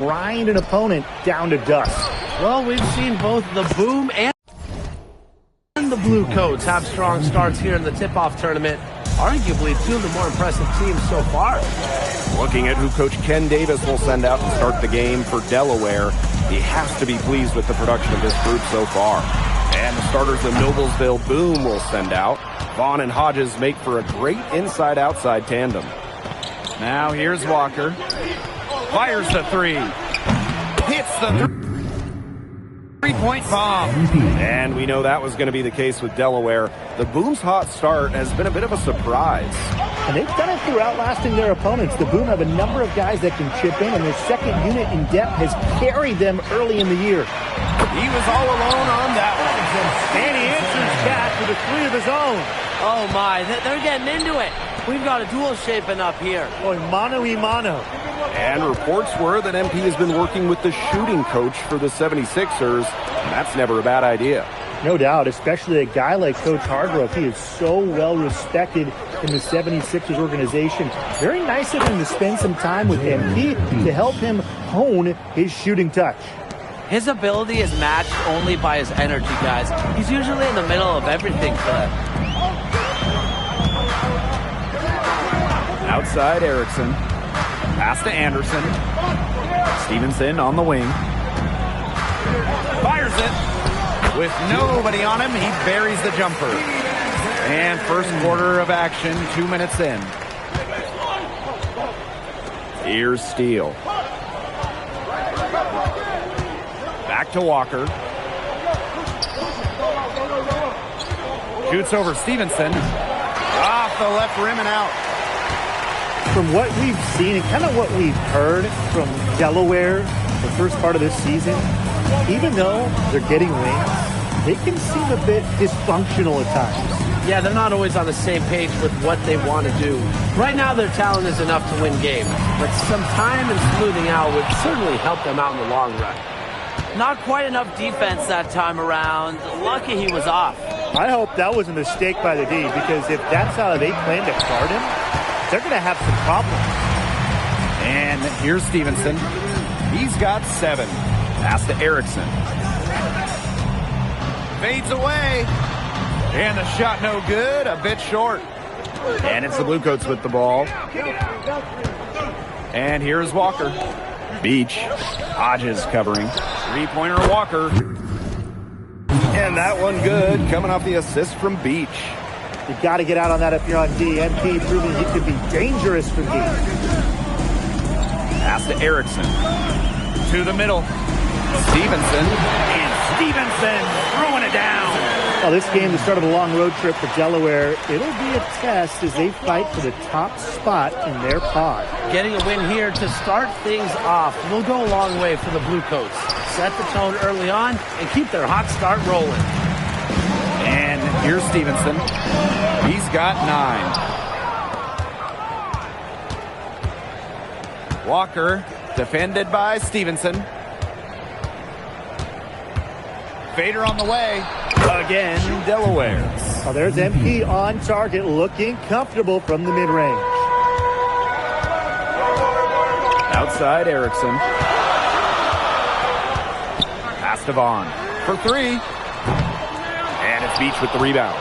grind an opponent down to dust. Well, we've seen both the Boom and the Blue Coats have strong starts here in the tip-off tournament. Arguably two of the more impressive teams so far. Looking at who Coach Ken Davis will send out to start the game for Delaware, he has to be pleased with the production of this group so far. And the starters the Noblesville Boom will send out. Vaughn and Hodges make for a great inside-outside tandem. Now here's Walker. Fires the three. Hits the three-point bomb. And we know that was going to be the case with Delaware. The Boom's hot start has been a bit of a surprise. And they've done it through outlasting their opponents. The Boom have a number of guys that can chip in, and their second unit in depth has carried them early in the year. He was all alone on that one. And he answers catch with a three of his own. Oh my, they're getting into it. We've got a duel shaping up here. Boy, mano y mano. And reports were that MP has been working with the shooting coach for the 76ers. And that's never a bad idea. No doubt, especially a guy like Coach Hargrove. He is so well respected in the 76ers organization. Very nice of him to spend some time with MP to help him hone his shooting touch. His ability is matched only by his energy, guys. He's usually in the middle of everything for them. Outside Erickson. Pass to Anderson. Stevenson on the wing. Fires it. With nobody on him, he buries the jumper. And first quarter of action, 2 minutes in. Here's Steele. Back to Walker. Shoots over Stevenson. Off the left rim and out. From what we've seen and kind of what we've heard from Delaware the first part of this season, even though they're getting wins, they can seem a bit dysfunctional at times. Yeah, they're not always on the same page with what they want to do. Right now, their talent is enough to win games, but some time and smoothing out would certainly help them out in the long run. Not quite enough defense that time around. Lucky he was off. I hope that was a mistake by the D, because if that's how they plan to guard him, they're going to have some problems. And here's Stevenson. He's got 7. Pass to Erickson. Fades away. And the shot no good, a bit short. And it's the Bluecoats with the ball. And here's Walker. Beach. Hodges covering. Three-pointer Walker. And that one good, coming off the assist from Beach. You've got to get out on that if you're on D. MP proving he could be dangerous from D. Pass to Erickson. To the middle. Stevenson. And Stevenson throwing it down. Well, this game, the start of a long road trip for Delaware, it'll be a test as they fight for the top spot in their pod. Getting a win here to start things off will go a long way for the Bluecoats. Set the tone early on and keep their hot start rolling. And here's Stevenson. He's got 9. Walker, defended by Stevenson. Fader on the way. Again, Delaware. Well, there's MP on target, looking comfortable from the mid-range. Outside Erickson. Pass to Vaughn for 3. And it's Beach with the rebound.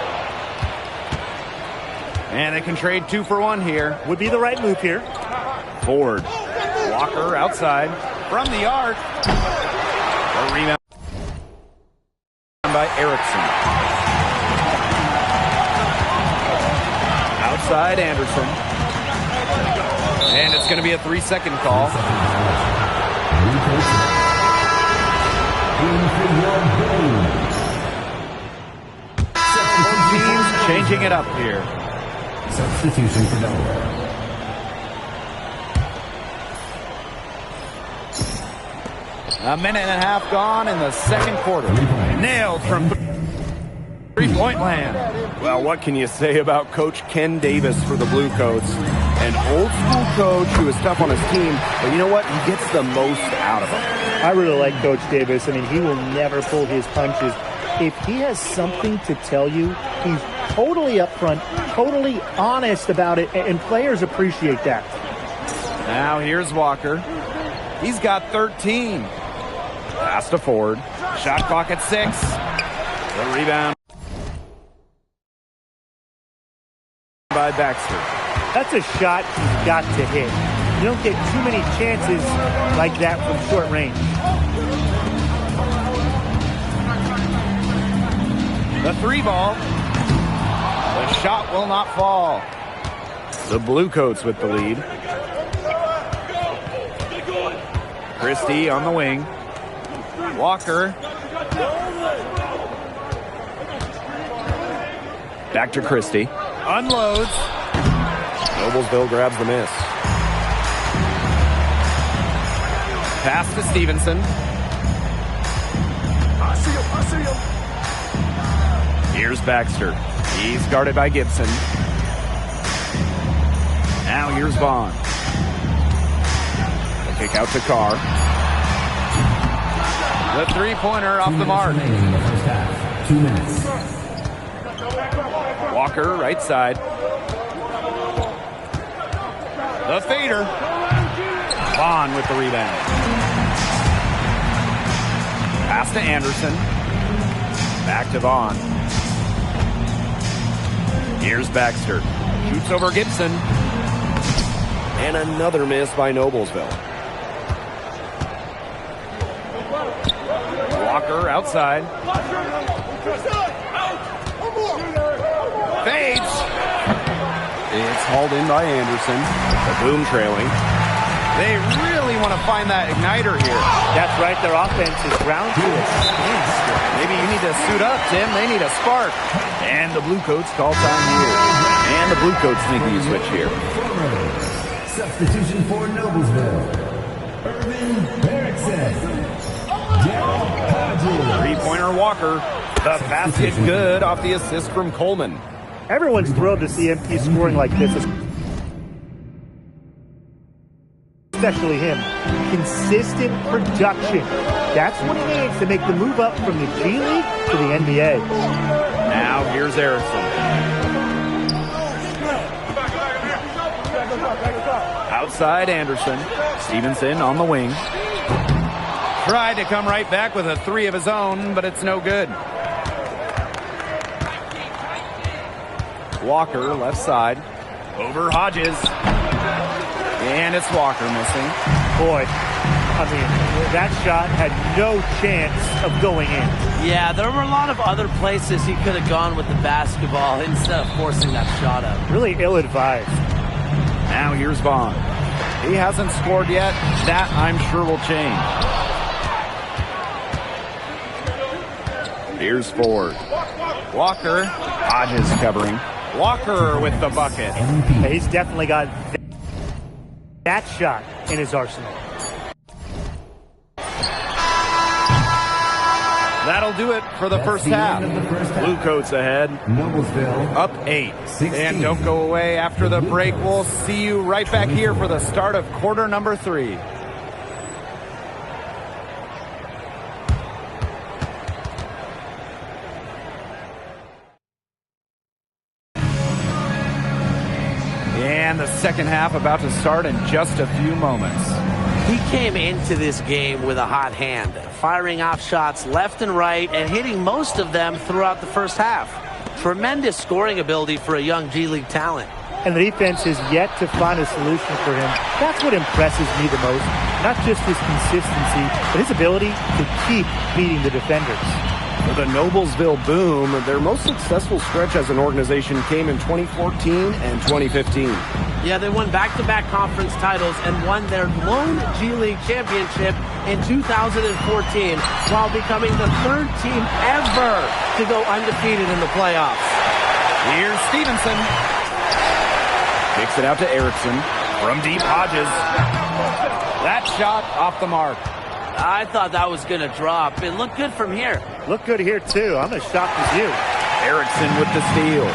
And they can trade 2 for 1 here. Would be the right move here. Ford. Walker outside from the arc. A rebound by Erickson. Outside Anderson. And it's going to be a 3-second call. Teams changing it up here. Substitution for Delaware. A minute and a half gone in the second quarter. Nailed from three-point land. Well, what can you say about Coach Ken Davis for the Bluecoats? An old-school coach who is tough on his team, but you know what? He gets the most out of them. I really like Coach Davis. I mean, he will never pull his punches. If he has something to tell you, he's totally upfront, totally honest about it, and players appreciate that. Now here's Walker. He's got 13. Pass to Ford. Shot clock at 6. The rebound by Baxter. That's a shot he's got to hit. You don't get too many chances like that from short range. The 3 ball. The shot will not fall. The Bluecoats with the lead. Christie on the wing. Walker. Back to Christie. Unloads. Noblesville grabs the miss. Pass to Stevenson. Here's Baxter. He's guarded by Gibson. Now here's Vaughn. The kick out to Carr. The three-pointer off the mark. Remaining in the first half. 2 minutes. Walker, right side. The fader. Vaughn with the rebound. Pass to Anderson. Back to Vaughn. Here's Baxter. Shoots over Gibson. And another miss by Noblesville. Walker outside. Fades. It's hauled in by Anderson. The Boom trailing. They really want to find that igniter here. That's right, their offense is ground to a standstill. Maybe you need to suit up, Tim. They need a spark. And the Bluecoats call time here. And the Bluecoats sneaky switch here. Substitution for Noblesville. Irvin Erickson. Derek Hodges. Three-pointer Walker. The basket good off the assist from Coleman. Everyone's thrilled to see MP scoring like this, especially him. Consistent production. That's what he needs to make the move up from the G League to the NBA. Now here's Erickson. Outside Anderson. Stevenson on the wing. Tried to come right back with a 3 of his own, but it's no good. Walker, left side. Over Hodges. And it's Walker missing. Boy, I mean, that shot had no chance of going in. Yeah, there were a lot of other places he could have gone with the basketball instead of forcing that shot up. Really ill-advised. Now here's Vaughn. He hasn't scored yet. That, I'm sure, will change. Here's Ford. Walker. Hodges covering. Walker with the bucket. Yeah, he's definitely got that shot in his arsenal. That'll do it for the first half. Bluecoats ahead. Noblesville Up 8. 16. And don't go away after the break. We'll see you right back here for the start of quarter number 3. And the second half about to start in just a few moments. He came into this game with a hot hand, firing off shots left and right and hitting most of them throughout the first half. Tremendous scoring ability for a young G League talent. And the defense has yet to find a solution for him. That's what impresses me the most. Not just his consistency, but his ability to keep beating the defenders. For the Noblesville Boom, their most successful stretch as an organization came in 2014 and 2015. Yeah, they won back-to-back conference titles and won their lone G League championship in 2014 while becoming the 3rd team ever to go undefeated in the playoffs. Here's Stevenson. Kicks it out to Erickson. From deep, Hodges. That shot off the mark. I thought that was going to drop. It looked good from here. Look good here, too. I'm as shocked as you. Erickson with the steal.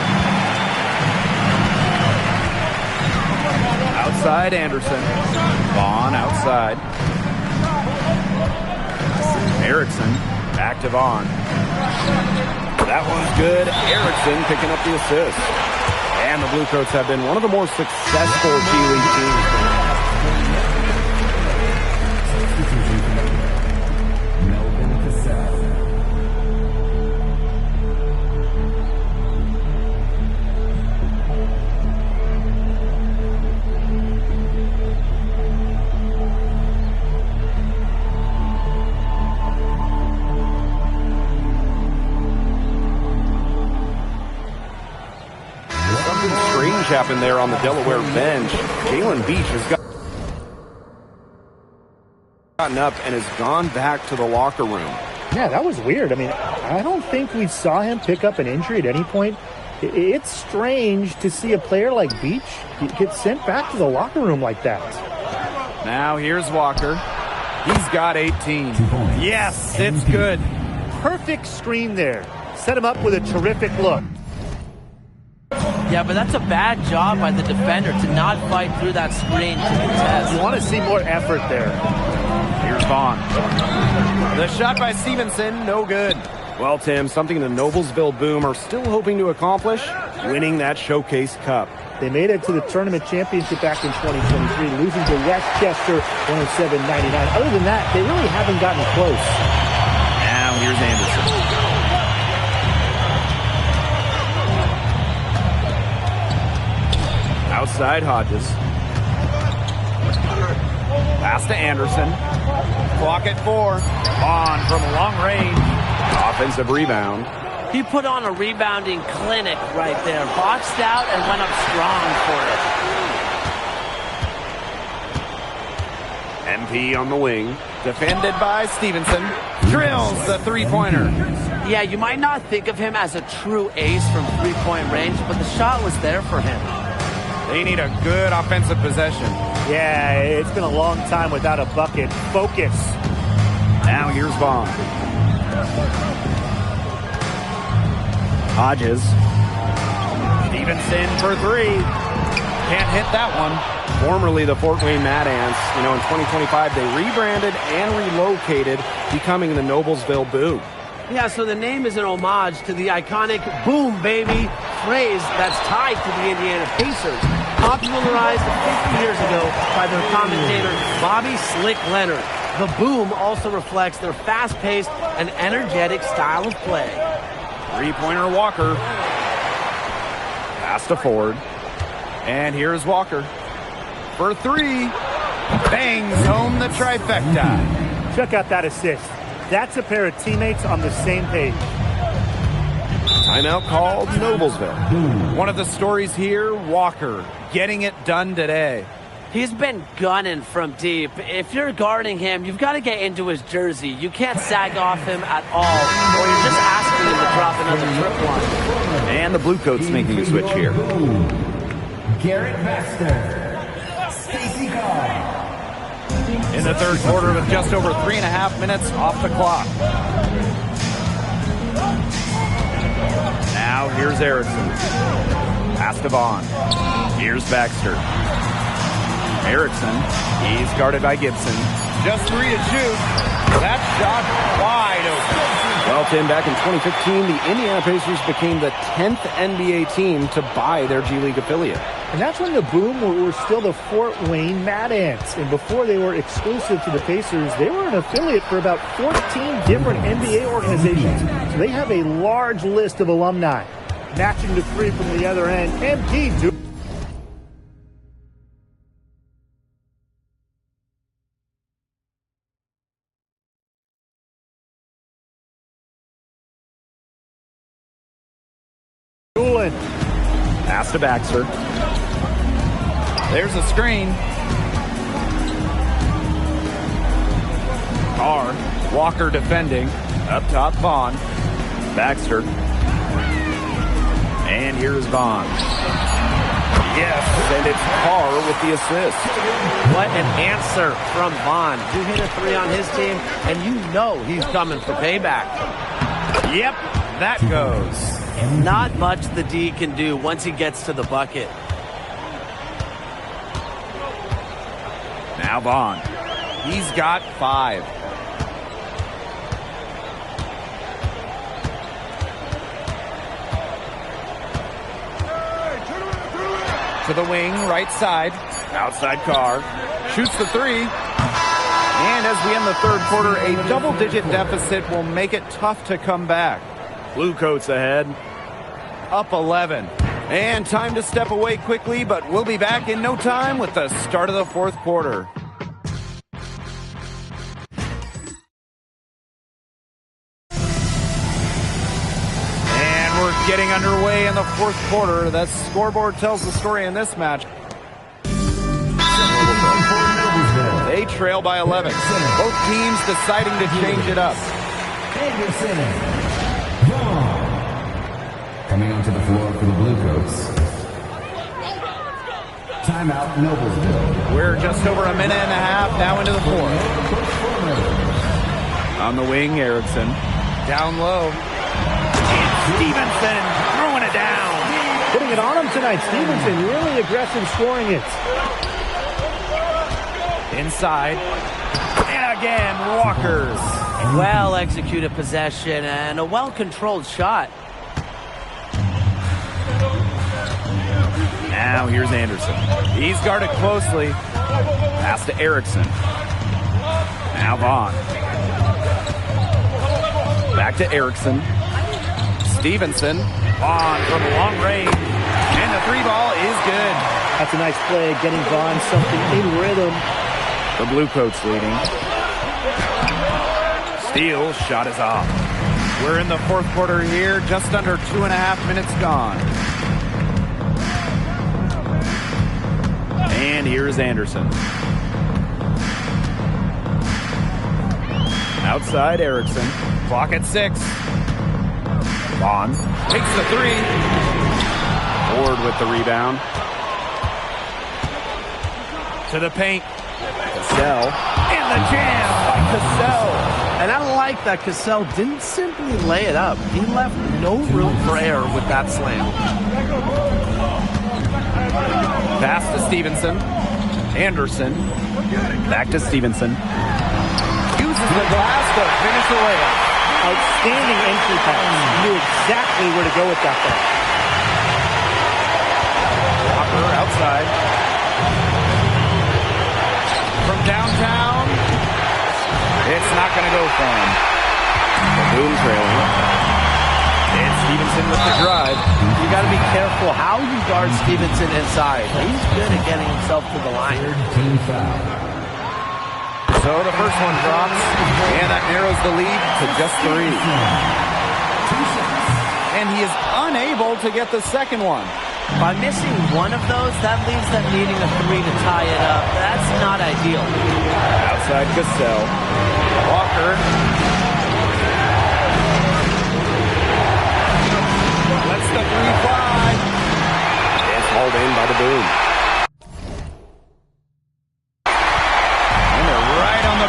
Outside Anderson. Vaughn outside. Erickson back to Vaughn. That one's good. Erickson picking up the assist. And the Bluecoats have been one of the more successful G League teams. change happened there on the Delaware bench. Jalen Beach has gotten up and has gone back to the locker room. Yeah, that was weird. I mean, I don't think we saw him pick up an injury at any point. It's strange to see a player like Beach get sent back to the locker room like that. Now here's Walker. He's got 18. Yes, it's good. Perfect screen there. Set him up with a terrific look. Yeah, but that's a bad job by the defender to not fight through that screen to contest. You want to see more effort there. Here's Vaughn. The shot by Stevenson, no good. Well, Tim, something the Noblesville Boom are still hoping to accomplish, winning that Showcase Cup. They made it to the tournament championship back in 2023, losing to Westchester 107-99. Other than that, they really haven't gotten close. Now here's Anderson. Outside Hodges. Pass to Anderson. Clock at 4. On from long range. Offensive rebound. He put on a rebounding clinic right there. Boxed out and went up strong for it. MP on the wing. Defended by Stevenson. Drills the three-pointer. Yeah, you might not think of him as a true ace from three-point range, but the shot was there for him. They need a good offensive possession. Yeah, it's been a long time without a bucket. Focus. Now here's Vaughn. Hodges. Stevenson for 3. Can't hit that one. Formerly the Fort Wayne Mad Ants, in 2025 they rebranded and relocated, becoming the Noblesville Boom. Yeah, so the name is an homage to the iconic "boom, baby" phrase that's tied to the Indiana Pacers, popularized 50 years ago by their commentator Bobby "Slick" Leonard. The boom also reflects their fast-paced and energetic style of play. Three-pointer Walker. Pass to Ford. And here's Walker. For 3. Bangs home the trifecta. Check out that assist. That's a pair of teammates on the same page. Timeout called Noblesville. One of the stories here, Walker getting it done today. He's been gunning from deep. If you're guarding him, you've got to get into his jersey. You can't sag off him at all, or you're just asking him to drop another trip one. And the Bluecoats making a switch here. Garrett Baxter. Stacey Carr. In the third quarter with just over 3.5 minutes off the clock. Now here's Erickson. Pass to Vaughn. Here's Baxter. Erickson. He's guarded by Gibson. Just 3 to shoot. That shot wide open. Well, Tim, back in 2015, the Indiana Pacers became the 10th NBA team to buy their G League affiliate. And that's when the Boom were still the Fort Wayne Mad Ants. And before they were exclusive to the Pacers, they were an affiliate for about 14 different NBA organizations. So they have a large list of alumni. Matching the 3 from the other end, MP Doolin. Pass to Baxter. There's a screen. Carr. Walker defending. Up top, Vaughn. Baxter. And here's Vaughn. Yes, and it's Carr with the assist. What an answer from Vaughn. You hit a 3 on his team, and you know he's coming for payback. Yep, that goes. Not much the D can do once he gets to the bucket. Now Vaughn. He's got 5. To the wing, right side. Outside Carr. Shoots the 3. And as we end the third quarter, a double-digit deficit will make it tough to come back. Bluecoats ahead. Up 11. And time to step away quickly, but we'll be back in no time with the start of the fourth quarter. And we're Getting underway in the fourth quarter. That scoreboard tells the story in this match. They trail by 11. Both teams deciding to change it up. Anderson. Coming onto the floor for the Bluecoats. Timeout, Noblesville. We're just over a minute and a half now into the fourth. On the wing, Erickson. Down low. And Stevenson throwing it down. Putting it on him tonight. Stevenson really aggressive scoring it. Inside. And again, Walker's. Well-executed possession and a well-controlled shot. Now here's Anderson. He's guarded closely. Pass to Erickson. Now Vaughn. Back to Erickson. Stevenson. Vaughn from long range. And the three ball is good. That's a nice play, getting Vaughn something in rhythm. The Bluecoats leading. Steele shot is off. We're in the fourth quarter here, just under 2.5 minutes gone. And here's Anderson. Outside Erickson. Clock at 6. Vaughn takes the three. Ford with the rebound. To the paint. Cassell. And the jam by Cassell. And I like that Cassell didn't simply lay it up. He left no room for error with that slam. Pass to Stevenson. Anderson. Back to Stevenson. Uses the glass to finish the layup. Outstanding entry pass. He knew exactly where to go with that ball. Walker outside. From downtown. It's not going to go for him. The Boom trailing. And Stevenson with the drive. You got to be careful how you guard Stevenson inside. He's good at getting himself to the line. Team foul. So the first one drops, and that narrows the lead to just 3. And he is unable to get the second one. By missing one of those, that leaves them needing a 3 to tie it up. That's not ideal. Outside Cassell. Walker. Lets the 3 fly. It's hauled in by the Boom.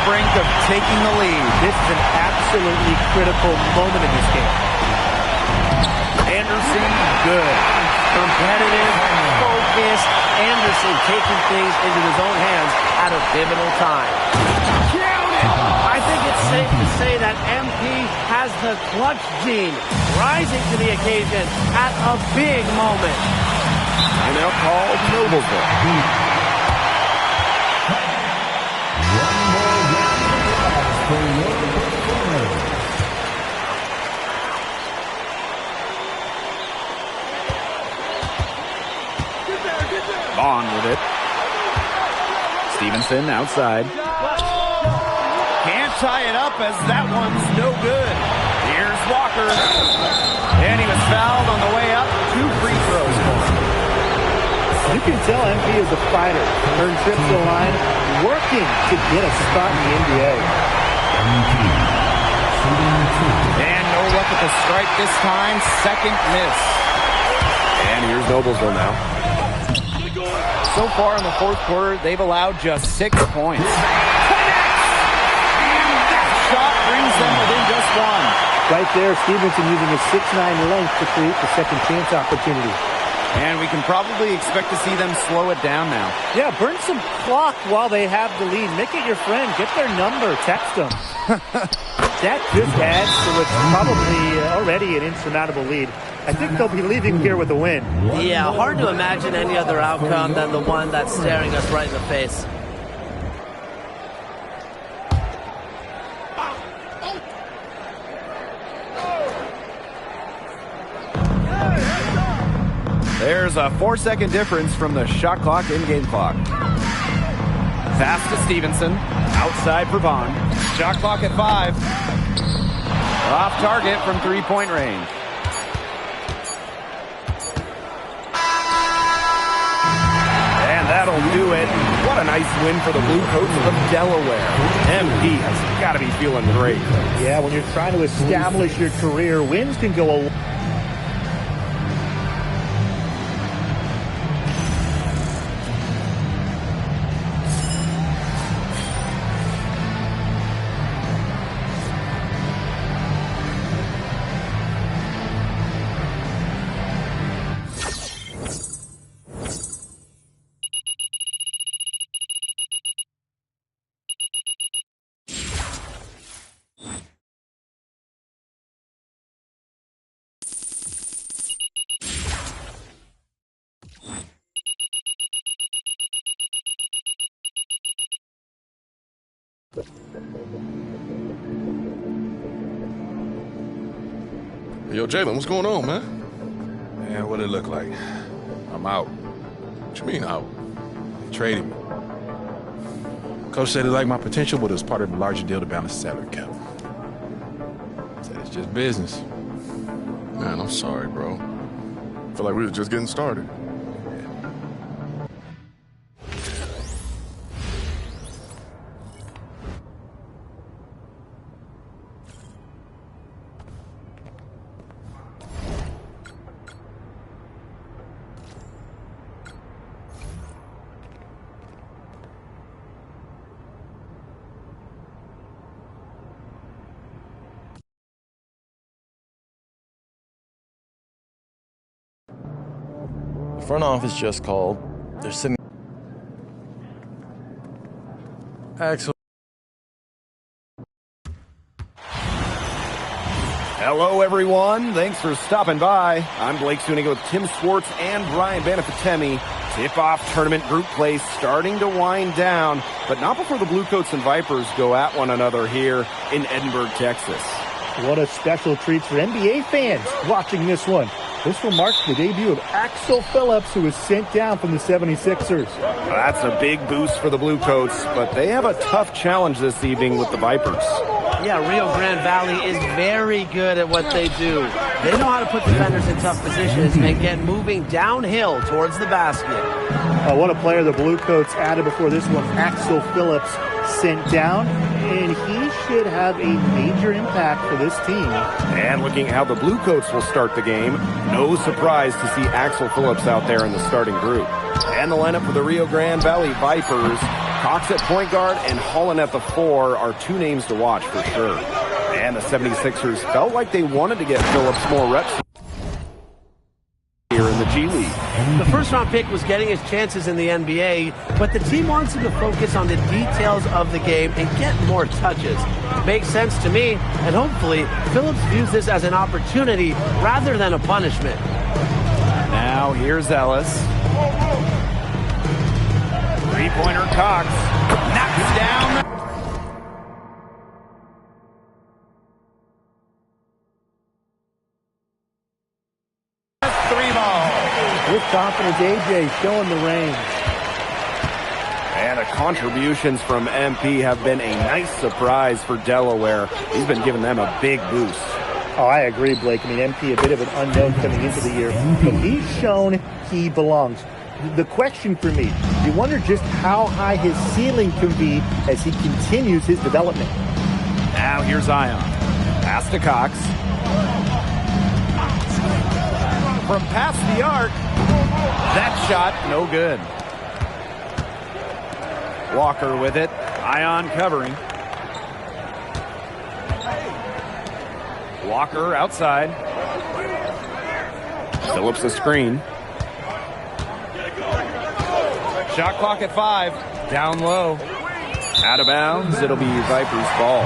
Brink of taking the lead. This is an absolutely critical moment in this game. Anderson, good. Competitive, focused. Anderson taking things into his own hands at a pivotal time. I think it's safe to say that MP has the clutch gene, rising to the occasion at a big moment. Timeout called Noblesville. Vaughn with it. Stevenson outside. Can't tie it up as that one's no good. Here's Walker. And he was fouled on the way up. 2 free throws for him. You can tell MP is a fighter. Earn trips to the line, working to get a spot in the NBA. And no luck at the strike this time. Second miss. And here's Noblesville now. So far in the fourth quarter, they've allowed just 6 points. And that shot brings them within just 1. Right there, Stevenson using his 6'9" length to create the second chance opportunity. And we can probably expect to see them slow it down now. Yeah, burn some clock while they have the lead. Make it your friend. Get their number. Text them. That just adds to what's probably already an insurmountable lead. I think they'll be leaving here with a win. Yeah, hard to imagine any other outcome than the one that's staring us right in the face. There's a 4-second difference from the shot clock, in-game clock. Pass to Stevenson. Outside for Vaughn. Shot clock at 5. Off target from 3-point range. And that'll do it. What a nice win for the Bluecoats of Delaware. MP has got to be feeling great. Yeah, when you're trying to establish your career, wins can go a Yo, Jalen, what's going on, man? Man, what it look like? I'm out. What you mean out? They traded me. Coach said he liked my potential, but it was part of a larger deal to balance the salary cap. Said it's just business. Man, I'm sorry, bro. Feel like we were just getting started. The front office just called. They're sitting. Axel. Hello, everyone. Thanks for stopping by. I'm Blake Suniga with Tim Swartz and Brian Banafitemi. Tip-off tournament group play starting to wind down, but not before the Bluecoats and Vipers go at one another here in Edinburgh, Texas. What a special treat for NBA fans watching this one. This will mark the debut of Axel Phillips, who was sent down from the 76ers. That's a big boost for the Bluecoats, but they have a tough challenge this evening with the Vipers. Yeah, Rio Grande Valley is very good at what they do. They know how to put defenders in tough positions and get moving downhill towards the basket. What a player the Bluecoats added before this one. Axel Phillips sent down, and he should have a major impact for this team. And looking how the Bluecoats will start the game, no surprise to see Axel Phillips out there in the starting group. And the lineup for the Rio Grande Valley Vipers, Cox at point guard and Holland at the 4 are two names to watch for sure. And the 76ers felt like they wanted to get Phillips more reps here in the G League. The first-round pick was getting his chances in the NBA, but the team wants him to focus on the details of the game and get more touches. Makes sense to me, and hopefully Phillips views this as an opportunity rather than a punishment. Now here's Ellis. Three-pointer Cox. Knocks down. Three ball. With confidence, AJ showing the range. And the contributions from MP have been a nice surprise for Delaware. He's been giving them a big boost. Oh, I agree, Blake. I mean, MP a bit of an unknown coming into the year, but he's shown he belongs. The question for me, you wonder just how high his ceiling can be as he continues his development. Now here's Zion. Pass to Cox. From past the arc. That shot, no good. Walker with it. Ion covering. Walker outside. Phillips a screen. Shot clock at 5. Down low. Out of bounds. It'll be Vipers ball.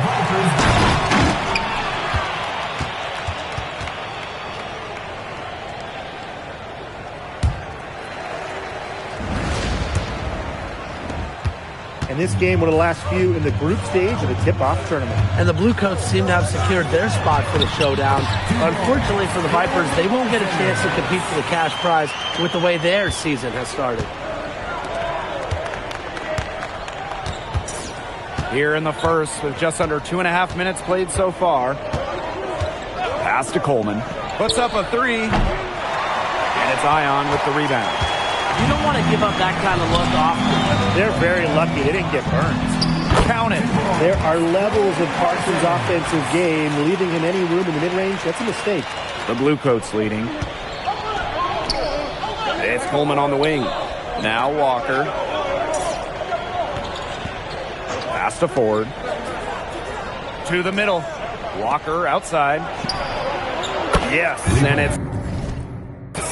And this game, one of the last few in the group stage of the tip-off tournament. And the Bluecoats seem to have secured their spot for the showdown. Unfortunately for the Vipers, they won't get a chance to compete for the cash prize with the way their season has started. Here in the first with just under 2.5 minutes played so far. Pass to Coleman. Puts up a 3. And it's Ion with the rebound. You don't want to give up that kind of look often. They're very lucky they didn't get burned. Count it. There are levels of Parsons' offensive game. Leaving him any room in the mid-range, that's a mistake. The Bluecoats leading. It's Coleman on the wing. Now Walker. Pass to Ford. To the middle. Walker outside. Yes. And it's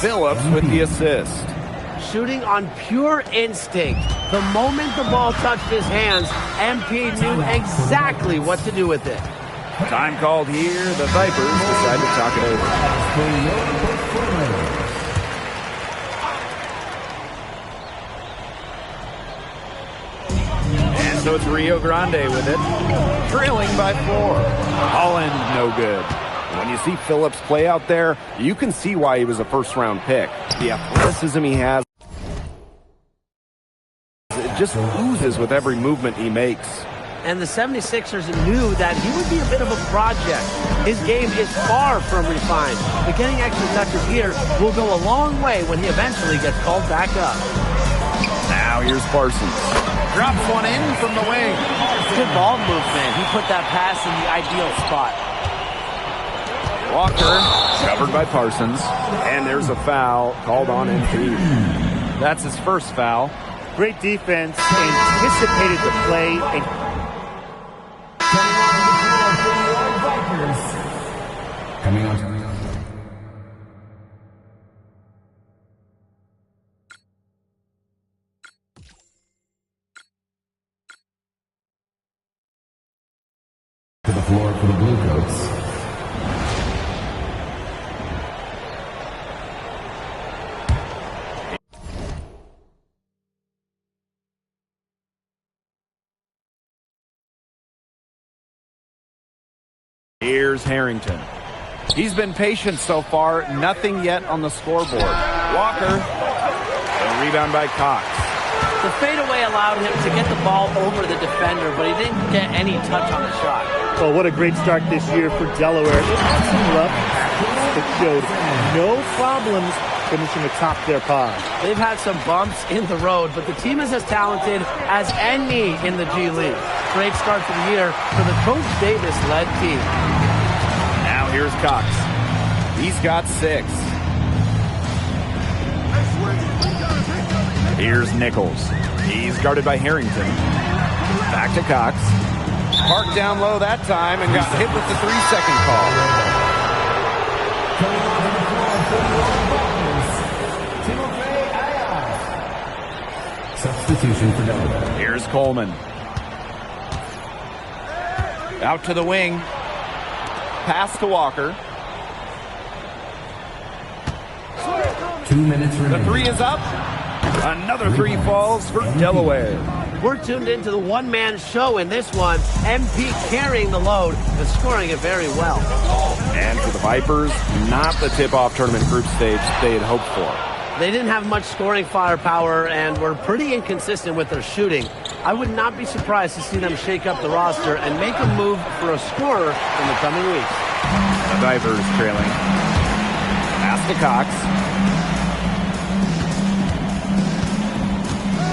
Phillips with the assist. Shooting on pure instinct. The moment the ball touched his hands, MP knew exactly what to do with it. Time called here. The Vipers decide to talk it over. And so it's Rio Grande with it. Trailing by 4. Holland, no good. When you see Phillips play out there, you can see why he was a first-round pick. The athleticism he has, it just oozes with every movement he makes. And the 76ers knew that he would be a bit of a project. His game is far from refined, but getting extra touches here will go a long way when he eventually gets called back up. Now here's Parsons. Drops one in from the wing. Good ball movement. He put that pass in the ideal spot. Walker, covered by Parsons. And there's a foul called on MP. That's his first foul. Great defense, anticipated the play, and Coming on. To the floor for the Bluecoats. Here's Harrington. He's been patient so far. Nothing yet on the scoreboard. Walker. The rebound by Cox. The fadeaway allowed him to get the ball over the defender, but he didn't get any touch on the shot. well, what a great start this year for Delaware. They had some rough patches that showed no problems finishing atop their pod. They've had some bumps in the road, but the team is as talented as any in the G League. Great start to the year for the Coach Davis-led team. Now here's Cox. He's got 6. Here's Nichols. He's guarded by Harrington. Back to Cox. Parked down low that time and got hit with the 3-second call. Substitution for Delaware. Here's Coleman. Out to the wing. Pass to Walker. 2 minutes The remaining. 3 is up. Another 3 falls for Delaware. We're tuned into the one-man show in this one. MP carrying the load, but scoring it very well. And for the Vipers, not the tip-off tournament group stage they had hoped for. They didn't have much scoring firepower and were pretty inconsistent with their shooting. I would not be surprised to see them shake up the roster and make a move for a scorer in the coming weeks. The Vipers trailing. Pass to Cox.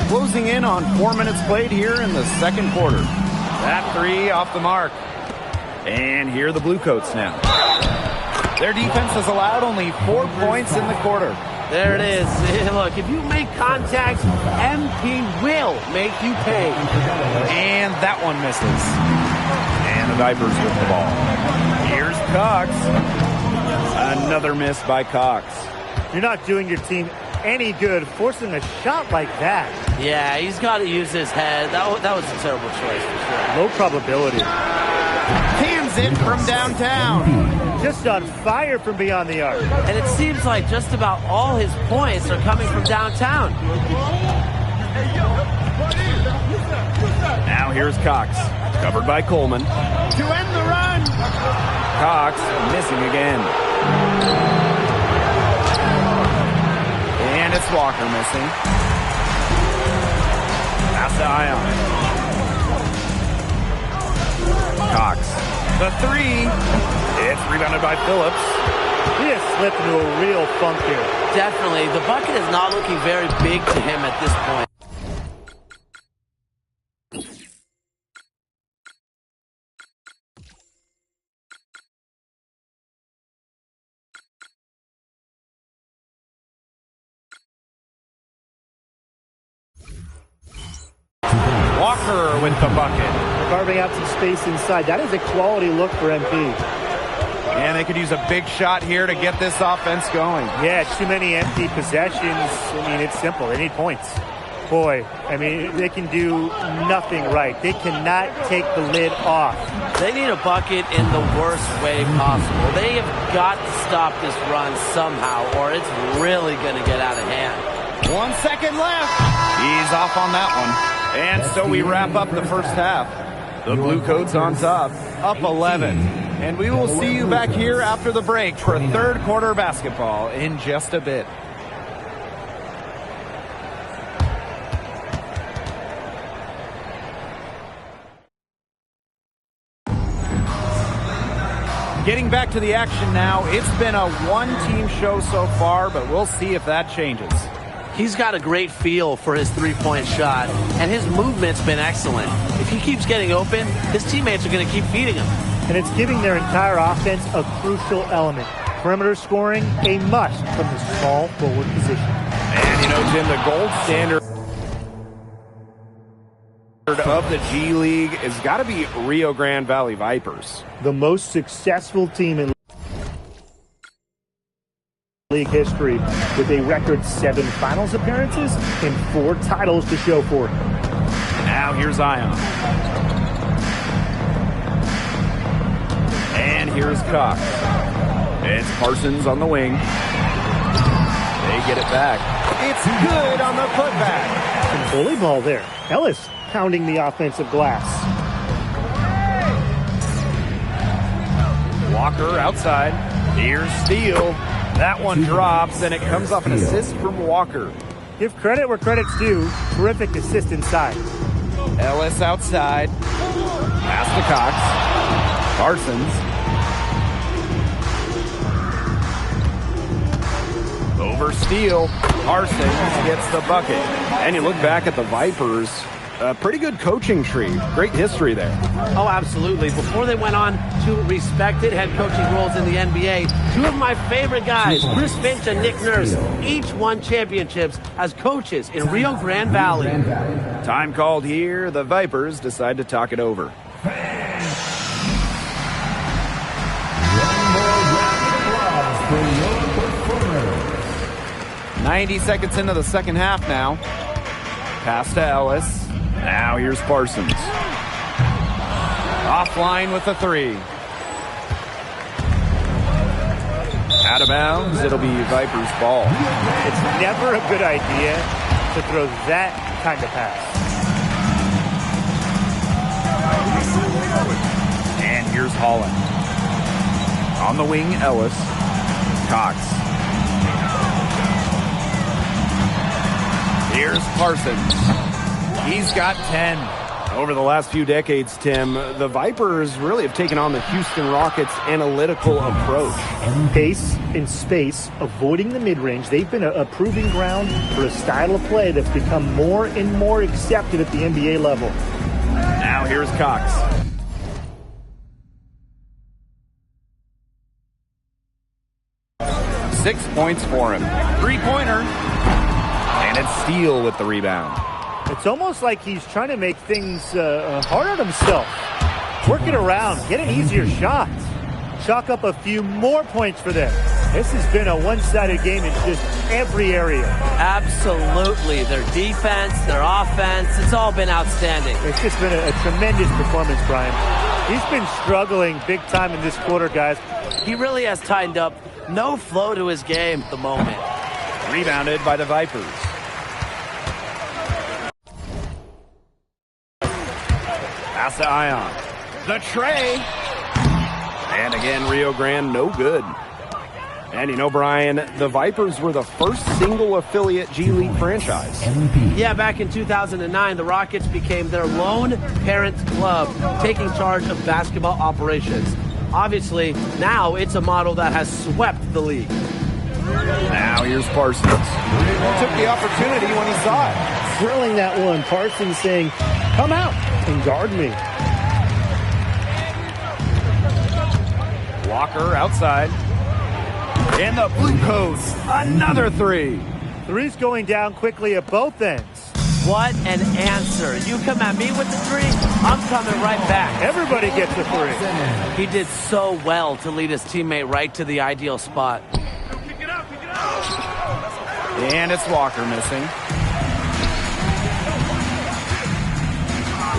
Closing in on 4 minutes played here in the second quarter. That 3 off the mark. And here are the Bluecoats now. Their defense has allowed only 4 points in the quarter. There it is. Look, if you make contact, MP will make you pay. And that one misses. And the Vipers with the ball. Here's Cox. Another miss by Cox. You're not doing your team any good forcing a shot like that. Yeah, he's got to use his head. That was a terrible choice for sure. Low probability. Cans in from downtown. Just on fire from beyond the arc. And it seems like just about all his points are coming from downtown. Now here's Cox. Covered by Coleman. To end the run. Cox missing again. And it's Walker missing. Pass to Ion. Cox. The 3. It's rebounded by Phillips. He has slipped into a real funk here. Definitely. The bucket is not looking very big to him at this point. Walker with the bucket. Carving out some space inside. That is a quality look for MP. And they could use a big shot here to get this offense going. Yeah, too many empty possessions. I mean, it's simple. They need points. Boy, I mean, they can do nothing right. They cannot take the lid off. They need a bucket in the worst way possible. They have got to stop this run somehow, or it's really going to get out of hand. 1 second left. He's off on that one. And so we wrap up the first half. The Blue Coats on top, up 11. And we will see you back here after the break for third quarter basketball in just a bit. Getting back to the action now. It's been a one-team show so far, but we'll see if that changes. He's got a great feel for his three-point shot, and his movement's been excellent. If he keeps getting open, his teammates are going to keep feeding him. And it's giving their entire offense a crucial element. Perimeter scoring, a must from the small forward position. And, you know, Jim, the gold standard of the G League has got to be Rio Grande Valley Vipers. The most successful team in league history with a record 7 finals appearances and 4 titles to show for it. Now here's Zion. And here's Cox. It's Parsons on the wing. They get it back. It's good on the putback. Some bully ball there. Ellis pounding the offensive glass. Walker outside. Here's Steele. That one drops, and it comes off an assist from Walker. Give credit where credit's due. Terrific assist inside. Ellis outside. Pass to Cox. Parsons. Over Steele. Parsons gets the bucket. And you look back at the Vipers, a pretty good coaching tree. Great history there. Oh, absolutely. Before they went on to respected head coaching roles in the NBA, 2 of my favorite guys, Chris Finch and Nick Nurse, each won championships as coaches in Rio Grande Valley. Time called here. The Vipers decide to talk it over. 90 seconds into the second half now. Pass to Ellis. Now here's Parsons. Offline with the 3. Out of bounds. It'll be Vipers ball. It's never a good idea to throw that kind of pass. And here's Holland. On the wing, Ellis. Cox. Here's Parsons. He's got 10. Over the last few decades, Tim, the Vipers really have taken on the Houston Rockets' analytical approach. Pace and space, avoiding the mid-range. They've been a proving ground for a style of play that's become more and more accepted at the NBA level. Now here's Cox. Six points for him. Three-pointer. And it's Steele with the rebound. It's almost like he's trying to make things hard on himself. Work it around. Get an easier shot. Chalk up a few more points for them. This has been a one-sided game in just every area. Absolutely. Their defense, their offense, it's all been outstanding. It's just been a tremendous performance, Brian. He's been struggling big time in this quarter, guys. He really has tightened up. No flow to his game at the moment. Rebounded by the Vipers. Pass to Ion. The tray. And again, Rio Grande, no good. And you know, Brian, the Vipers were the first single affiliate G League franchise. Yeah, back in 2009, the Rockets became their lone parent club, taking charge of basketball operations. Obviously, now it's a model that has swept the league. Now here's Parsons. Took the opportunity when he saw it. Drilling that one. Parsons saying, come out and guard me. Walker outside. In the blue coast, another three. Three's going down quickly at both ends. What an answer. You come at me with the three, I'm coming right back. Everybody gets a three. He did so well to lead his teammate right to the ideal spot. And it's Walker missing.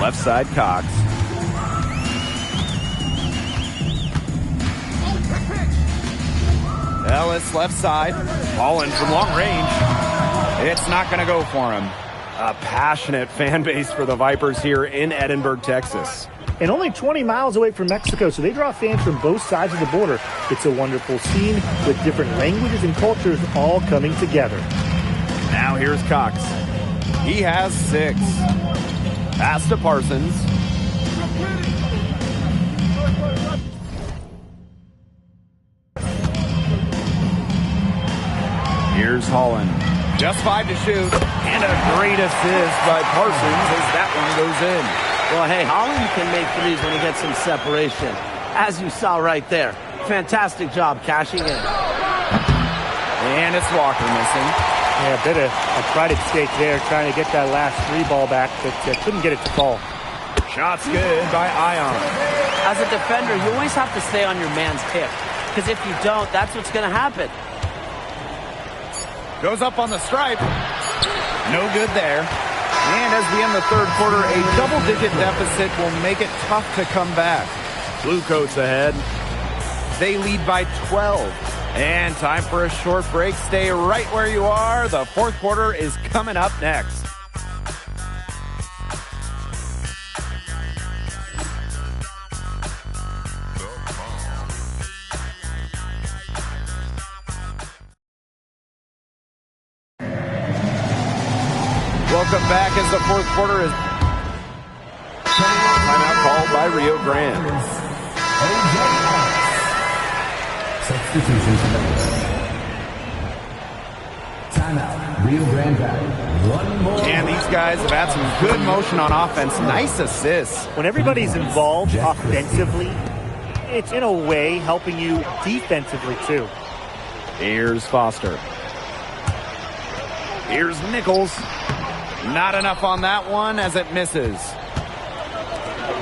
Left side, Cox. Ellis left side. Holland from long range. It's not going to go for him. A passionate fan base for the Vipers here in Edinburgh, Texas. And only 20 miles away from Mexico, so they draw fans from both sides of the border. It's a wonderful scene with different languages and cultures all coming together. Now here's Cox. He has 6. Pass to Parsons. Here's Holland. Just 5 to shoot. And a great assist by Parsons as that one goes in. Well, hey, Holland can make threes when he gets some separation, as you saw right there. Fantastic job cashing in. And it's Walker missing. Yeah, a bit of a pride at stake there, trying to get that last 3 ball back, but couldn't get it to fall. Shot's good by Ion. As a defender, you always have to stay on your man's hip, because if you don't, that's what's going to happen. Goes up on the stripe. No good there. And as we end the third quarter, a double-digit deficit will make it tough to come back. Blue coats ahead. They lead by 12. And time for a short break. Stay right where you are. The fourth quarter is coming up next. Welcome back as the fourth quarter is Timeout called by Rio Grande. Substitutions. Timeout. Rio Grande Valley. One more. And these guys have had some good motion on offense. Nice assists. When everybody's involved offensively, it's in a way helping you defensively too. Here's Foster. Here's Nichols. Not enough on that one as it misses.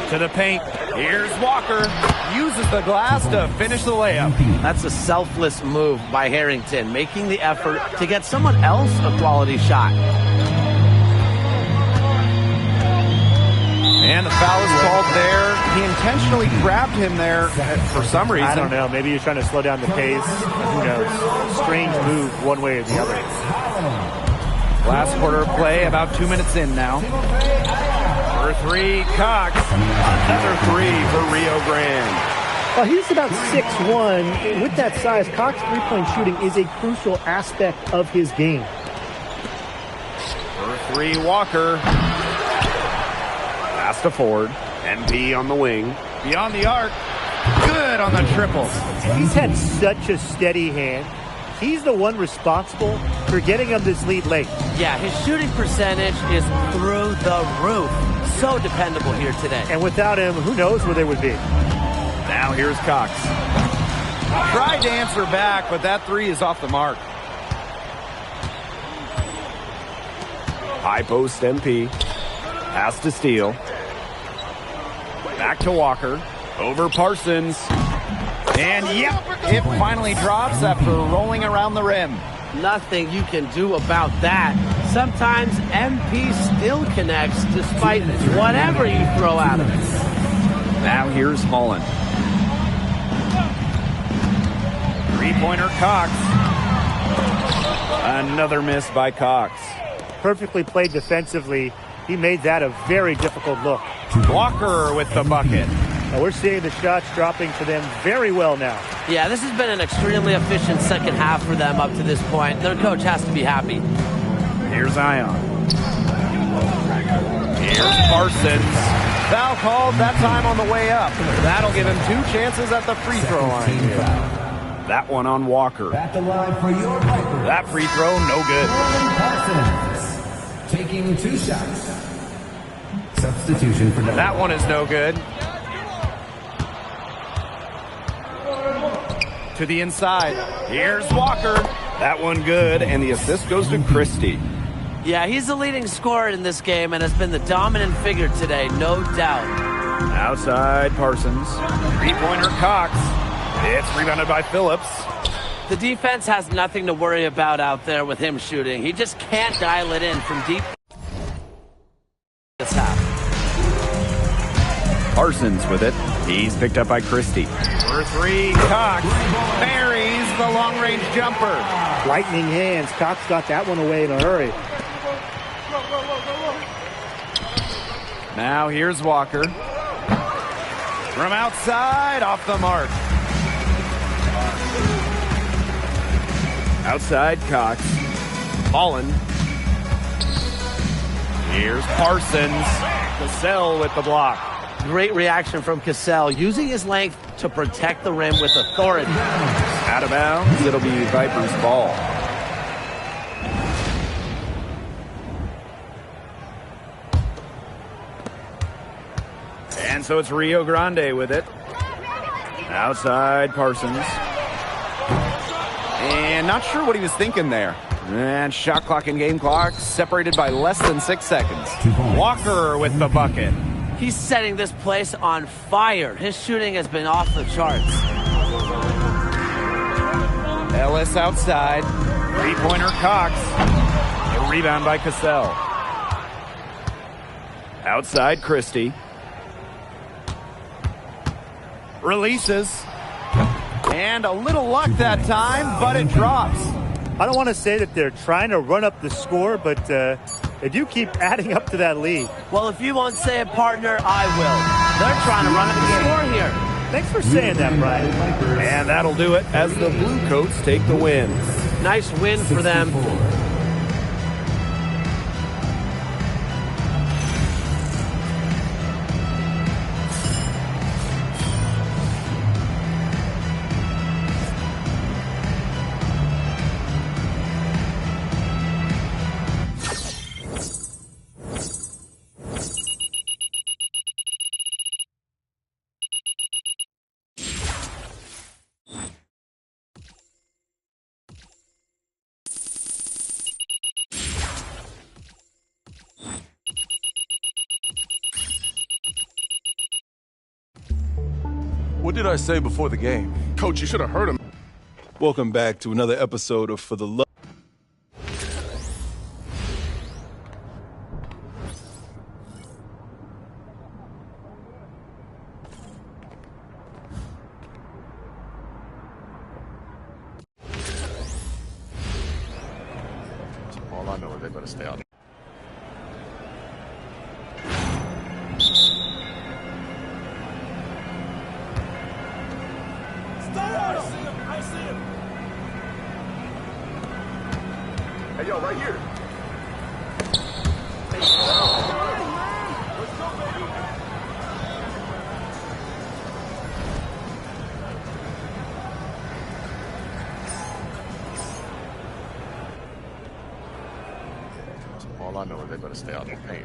To the paint. Here's Walker. Uses the glass to finish the layup. That's a selfless move by Harrington, making the effort to get someone else a quality shot. And the foul is called there. He intentionally grabbed him there for some reason. I don't know. Maybe you're trying to slow down the pace. Who knows? Strange move one way or the other. Last quarter of play, about 2 minutes in now. For 3, Cox. Another 3 for Rio Grande. Well, he's about 6'1". With that size, Cox three-point shooting is a crucial aspect of his game. For 3, Walker. Pass to Ford. MP on the wing. Beyond the arc. Good on the triple. He's had such a steady hand. He's the one responsible for getting him this lead late. Yeah, his shooting percentage is through the roof. So dependable here today. And without him, who knows where they would be. Now here's Cox. Tried to answer back, but that 3 is off the mark. High post MP. Pass to Steele. Back to Walker. Over Parsons. And yep, it finally drops after rolling around the rim. Nothing you can do about that. Sometimes MP still connects despite whatever you throw at him. Now here's Holland. Three-pointer Cox. Another miss by Cox. Perfectly played defensively. He made that a very difficult look. Walker with the bucket. Now we're seeing the shots dropping for them very well now. Yeah, this has been an extremely efficient second half for them up to this point. Their coach has to be happy. Here's Ion. Here's Parsons. Foul called, that time on the way up. That'll give him 2 chances at the free throw line here. That one on Walker. At the line for your Vipers. That free throw, no good. Parsons taking 2 shots. Substitution for Delaware. That one is no good. To the inside. Here's Walker. That one good, and the assist goes to Christie. Yeah, he's the leading scorer in this game and has been the dominant figure today, no doubt. Outside Parsons. Three-pointer Cox. It's rebounded by Phillips. The defense has nothing to worry about out there with him shooting. He just can't dial it in from deep this half. Parsons with it. He's picked up by Christie. For 3, Cox buries the long-range jumper. Lightning hands. Cox got that one away in a hurry. Now here's Walker. From outside, off the mark. Outside Cox. Holland. Here's Parsons. Cassell with the block. Great reaction from Cassell, using his length to protect the rim with authority. Out of bounds, it'll be Vipers ball. And so it's Rio Grande with it. Outside Parsons. And not sure what he was thinking there. And shot clock and game clock separated by less than 6 seconds. Walker with the bucket. He's setting this place on fire. His shooting has been off the charts. Ellis outside. Three-pointer Cox. A rebound by Cassell. Outside Christie. Releases. And a little luck that time, but it drops. I don't want to say that they're trying to run up the score, but they do keep adding up to that lead. Well, if you won't say it, partner, I will. They're trying to run up the score here. Thanks for saying that, Brian. And that'll do it as the Bluecoats take the win. Nice win for them. What did I say before the game? Coach, you should have heard him. Welcome back to another episode of For the Love. All I know is they better stay out. Hey, yo, right here. Let's go, baby. All I know is they better stay out of the paint.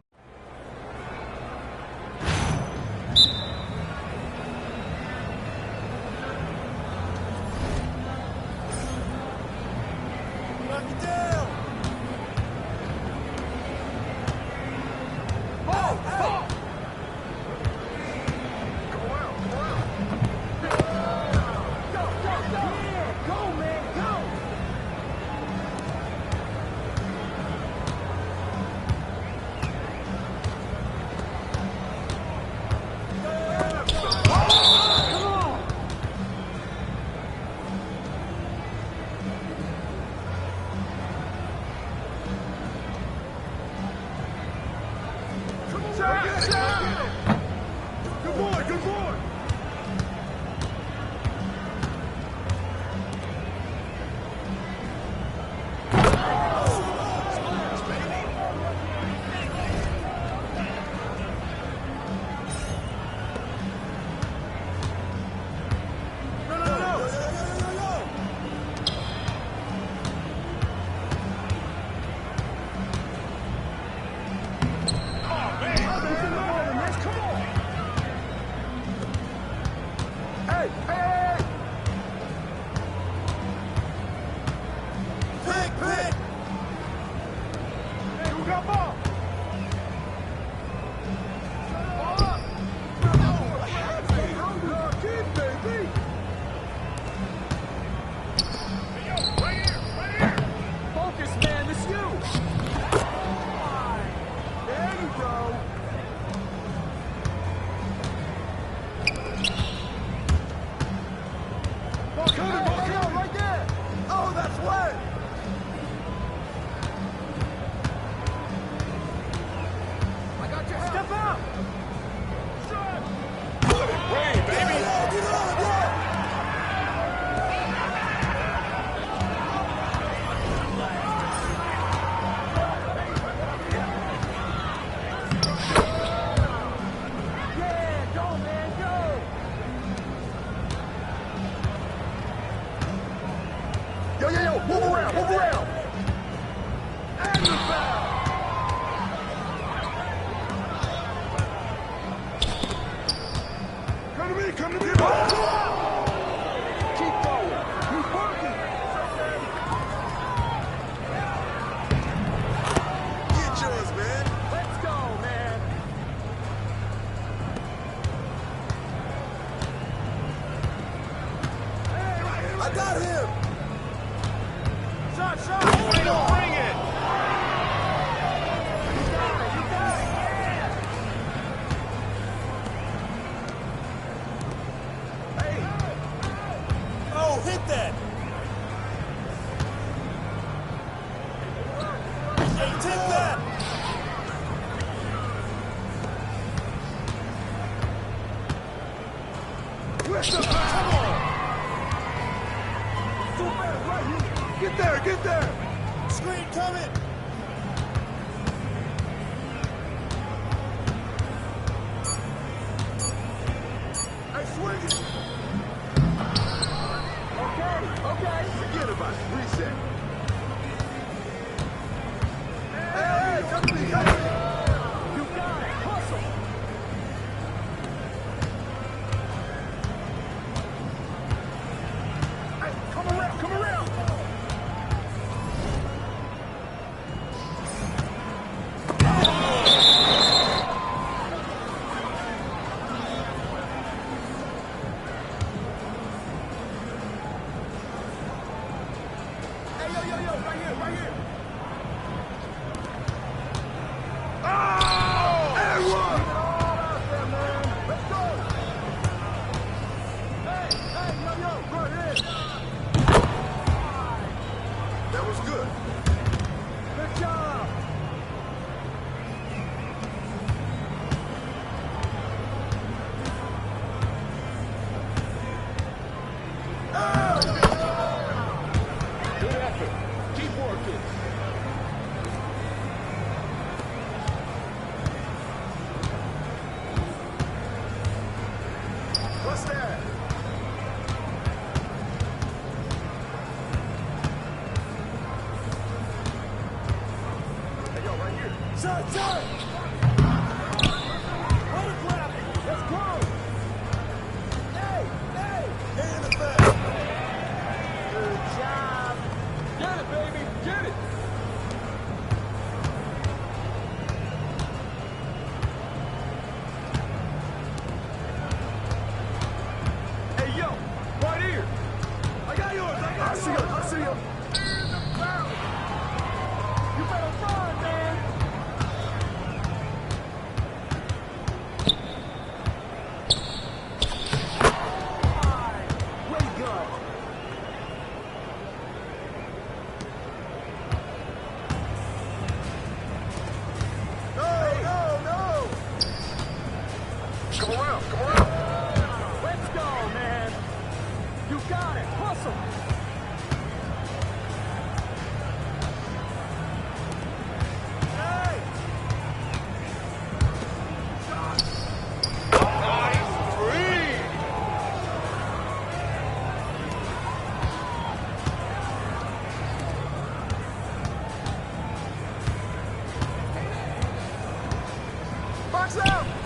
Box out!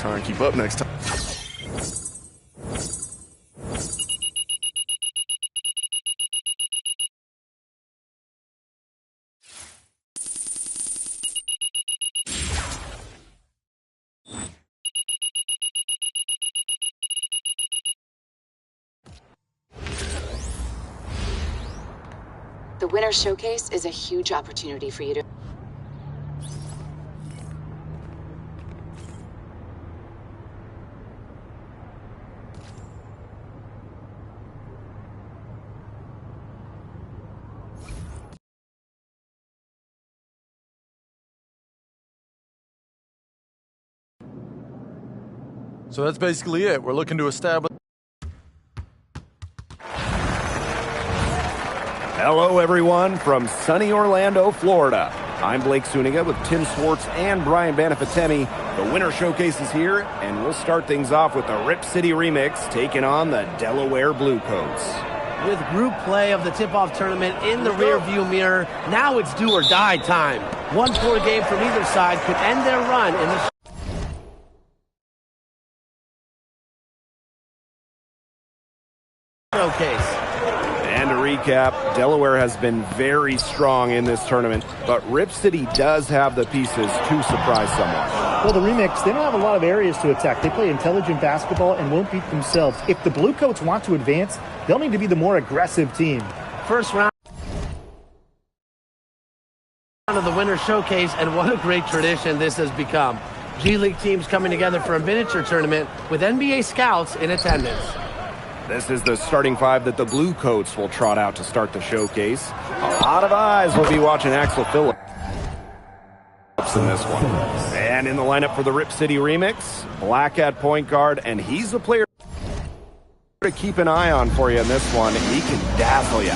Try and keep up next time. The Winter Showcase is a huge opportunity for you to... So that's basically it. We're looking to establish. Hello, everyone, from sunny Orlando, Florida. I'm Blake Suniga with Tim Swartz and Brian Banafitemi. The Winter Showcase is here, and we'll start things off with the Rip City Remix taking on the Delaware Bluecoats. With group play of the tip-off tournament in the rearview mirror, now it's do or die time. One poor game from either side could end their run in the showcase. And to recap, Delaware has been very strong in this tournament, but Rip City does have the pieces to surprise someone. Well, the Remix, they don't have a lot of areas to attack. They play intelligent basketball and won't beat themselves. If the Bluecoats want to advance, they'll need to be the more aggressive team. First round of the Winter Showcase, and what a great tradition this has become. G League teams coming together for a miniature tournament with NBA scouts in attendance. This is the starting five that the Bluecoats will trot out to start the showcase. A lot of eyes will be watching Axel Phillips in this one. And in the lineup for the Rip City Remix, Black at point guard, and he's the player to keep an eye on for you in this one. He can dazzle you.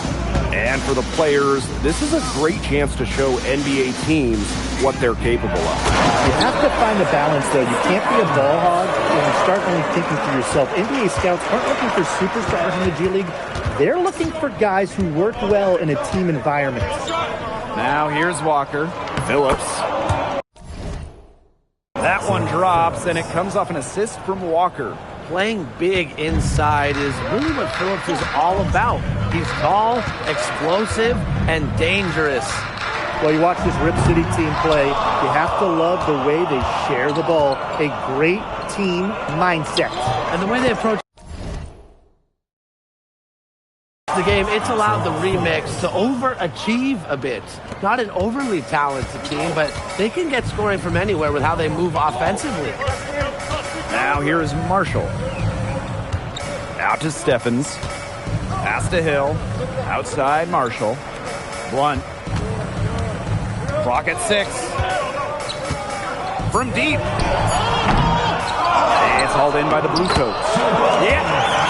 And for the players, this is a great chance to show NBA teams what they're capable of. You have to find the balance, though. You can't be a ball hog when you start only thinking for yourself. NBA scouts aren't looking for superstars in the G League. They're looking for guys who work well in a team environment. Now here's Walker. Phillips. That one drops, and it comes off an assist from Walker. Playing big inside is really what Phillips is all about. He's tall, explosive, and dangerous. Well, you watch this Rip City team play, you have to love the way they share the ball. A great team mindset. And the way they approach the game, it's allowed the Remix to overachieve a bit. Not an overly talented team, but they can get scoring from anywhere with how they move offensively. Now here is Marshall. Out to Steffens. Pass to Hill. Outside Marshall. Blunt. Clock at 6. From deep. And it's hauled in by the Bluecoats. Yeah,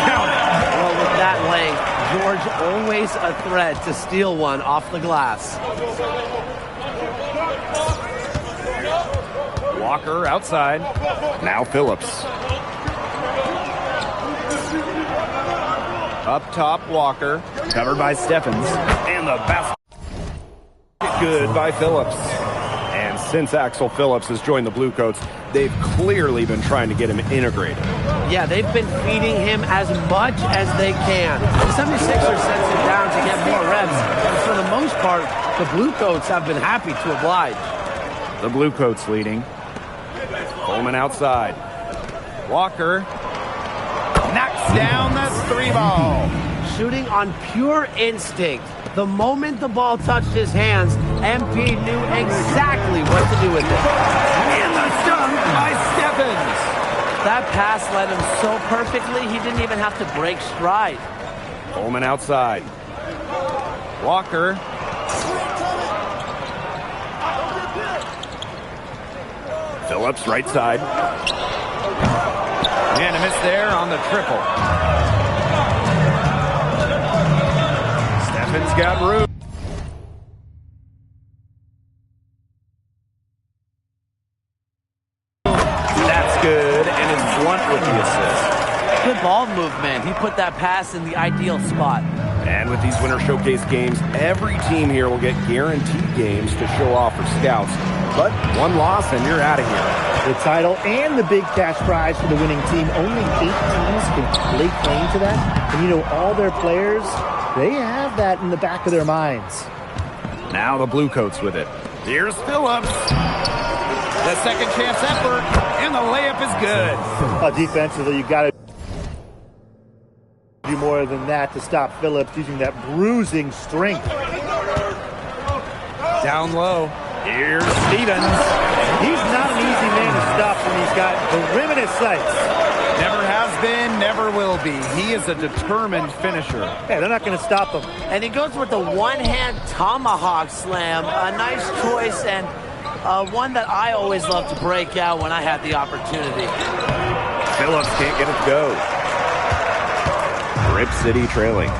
count it. Well, with that length, George always a threat to steal one off the glass. Walker outside. Now Phillips. Up top, Walker. Covered by Steffens. And the basket good by Phillips. And since Axel Phillips has joined the Bluecoats, they've clearly been trying to get him integrated. Yeah, they've been feeding him as much as they can. The 76ers sends him down to get more reps, and for the most part, the Bluecoats have been happy to oblige. The Bluecoats leading. Coleman outside. Walker knocks down the 3-ball. Shooting on pure instinct. The moment the ball touched his hands, MP knew exactly what to do with it. And the dunk by Steffens. That pass led him so perfectly, he didn't even have to break stride. Coleman outside. Walker. Phillips right side. And a miss there on the triple. Steffens got room. That's good, and it's Blunt with the assist. Good ball movement. He put that pass in the ideal spot. And with these Winter Showcase games, every team here will get guaranteed games to show off for scouts. But one loss and you're out of here. The title and the big cash prize for the winning team. Only 8 teams can lay claim to that. And you know, all their players, they have that in the back of their minds. Now the Bluecoats with it. Here's Phillips. The second chance effort, and the layup is good. Defensively, you got to do more than that to stop Phillips using that bruising strength. Down low. Here's Stevens. He's not an easy man to stop when he's got the rim in his sights. Never has been, never will be. He is a determined finisher. Yeah, they're not going to stop him. And he goes with the one-hand tomahawk slam. A nice choice, and one that I always love to break out when I had the opportunity. Phillips can't get it to go. Rip City trailing.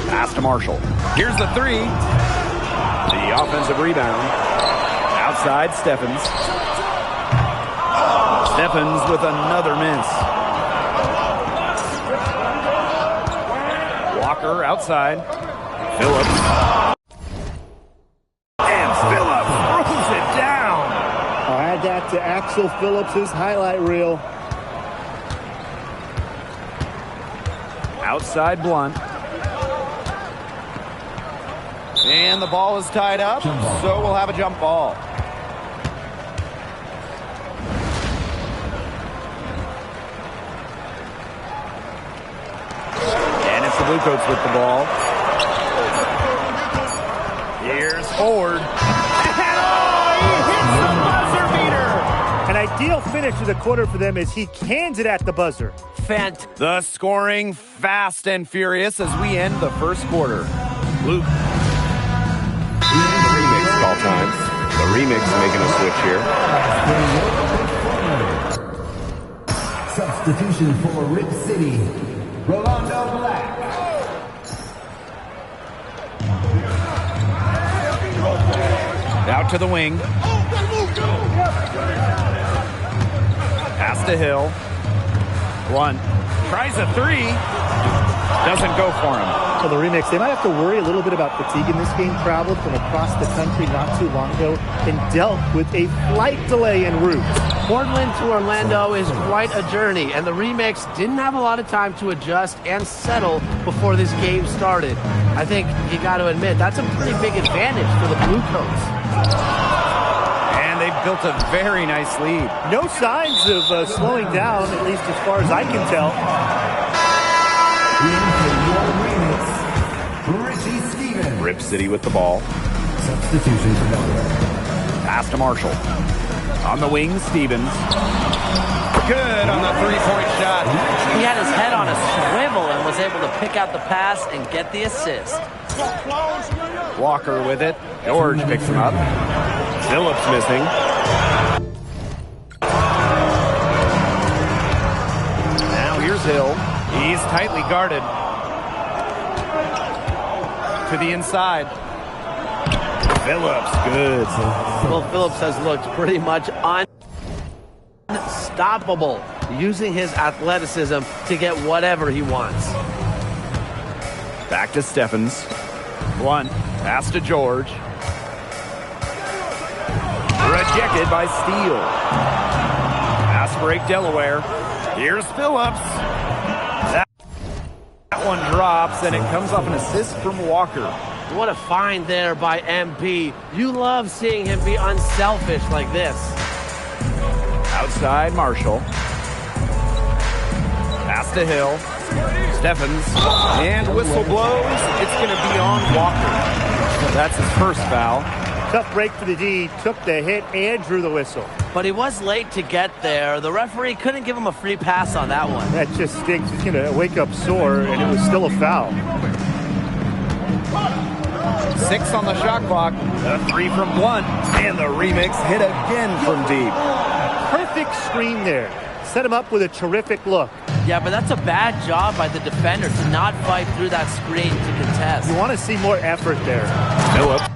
Pass to Marshall. Here's the three. The offensive rebound. Outside, Steffens. Steffens with another miss. Walker outside. Phillips. And Phillips throws it down. I'll add that to Axel Phillips' highlight reel. Outside Blunt. And the ball is tied up, so we'll have a jump ball. And it's the Bluecoats with the ball. Here's Ford. He hits the buzzer beater. An ideal finish of the quarter for them as he cans it at the buzzer. The scoring fast and furious as we end the first quarter. Luke. The remix call time. The remix making a switch here. Substitution for Rip City, Rolando Black. Out to the wing. Pass to Hill. Blunt tries a three. Doesn't go for him. For the remix, they might have to worry a little bit about fatigue in this game. Traveled from across the country not too long ago and dealt with a flight delay en route. Portland to Orlando is quite a journey, and the remix didn't have a lot of time to adjust and settle before this game started. I think you got to admit that's a pretty big advantage for the Bluecoats. And they've built a very nice lead. No signs of slowing down, at least as far as I can tell. Rip City with the ball. Substitution for Delaware. Pass to Marshall. On the wing, Stevens. Good on the three-point shot. He had his head on a swivel and was able to pick out the pass and get the assist. Walker with it. George picks him up. Phillips missing. Now here's Hill. He's tightly guarded. To the inside. Phillips, good. Well, Phillips has looked pretty much unstoppable, using his athleticism to get whatever he wants. Back to Steffens. Blunt. Pass to George. Rejected by Steele. Pass break Delaware. Here's Phillips. That one drops, and it comes off an assist from Walker. What a find there by MP. You love seeing him be unselfish like this. Outside Marshall. Pass to Hill. Steffens. And whistle blows. It's going to be on Walker. That's his first foul. Tough break for the D. Took the hit and drew the whistle. But he was late to get there. The referee couldn't give him a free pass on that one. That just stinks. He's going to wake up sore, and it was still a foul. 6 on the shot clock. The three from Blunt. And the remix hit again from deep. Perfect screen there. Set him up with a terrific look. Yeah, but that's a bad job by the defender to not fight through that screen to contest. You want to see more effort there. Phillips.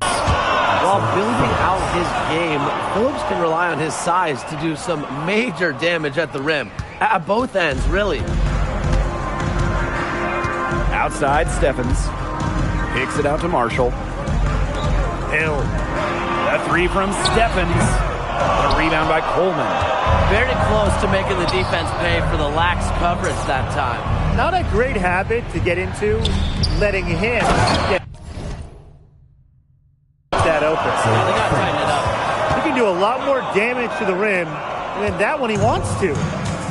While building out his game, Phillips can rely on his size to do some major damage at the rim. At both ends, really. Outside, Stephens. Kicks it out to Marshall. Hill. A three from Stephens. A rebound by Coleman. Very close to making the defense pay for the lax coverage that time. Not a great habit to get into, letting him get that open. They got to tighten it up. He can do a lot more damage to the rim than that when he wants to.